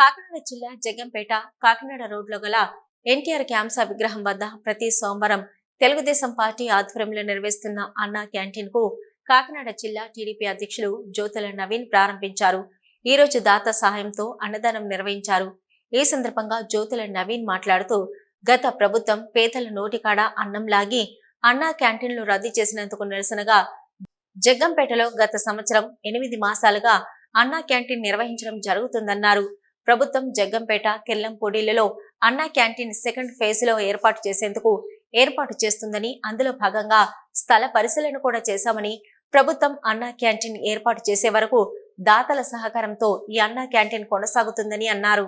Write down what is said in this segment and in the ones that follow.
కాకినాడ జిల్లా జగ్గంపేట కాకినాడ రోడ్లో గల ఎన్టీఆర్ క్యాంసా విగ్రహం వద్ద ప్రతి సోమవారం తెలుగుదేశం పార్టీ ఆధ్వర్యంలో నిర్వహిస్తున్న అన్నా క్యాంటీన్ కు కాకినాడ జిల్లా టీడీపీ అధ్యక్షులు జ్యోతుల నవీన్ ప్రారంభించారు. ఈ రోజు దాత సహాయంతో అన్నదానం నిర్వహించారు. ఈ సందర్భంగా జ్యోతుల నవీన్ మాట్లాడుతూ, గత ప్రభుత్వం పేదల నోటికాడ అన్నం లాగి అన్నా క్యాంటీన్లు రద్దు చేసినందుకు నిరసనగా జగ్గంపేటలో గత సంవత్సరం 8 మాసాలుగా అన్నా క్యాంటీన్ నిర్వహించడం జరుగుతుందన్నారు. ప్రభుత్వం జగ్గంపేట కెల్లంపూడిలలో అన్నా క్యాంటీన్ సెకండ్ ఫేజ్ లో ఏర్పాటు చేస్తుందని, అందులో భాగంగా స్థల పరిశీలన కూడా చేశామని, ప్రభుత్వం అన్నా క్యాంటీన్ ఏర్పాటు చేసే వరకు దాతల సహకారంతో ఈ అన్నా క్యాంటీన్ కొనసాగుతుందని అన్నారు.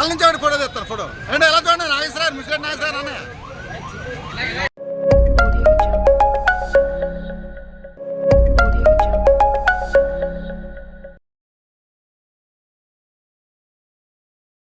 వాళ్ళ నుంచి ఫోటో తెస్తాను. ఫోటో అంటే ఎలా చూడండి, నాగేశ్వర ముస్లిం నాగేశ్వర అన్న.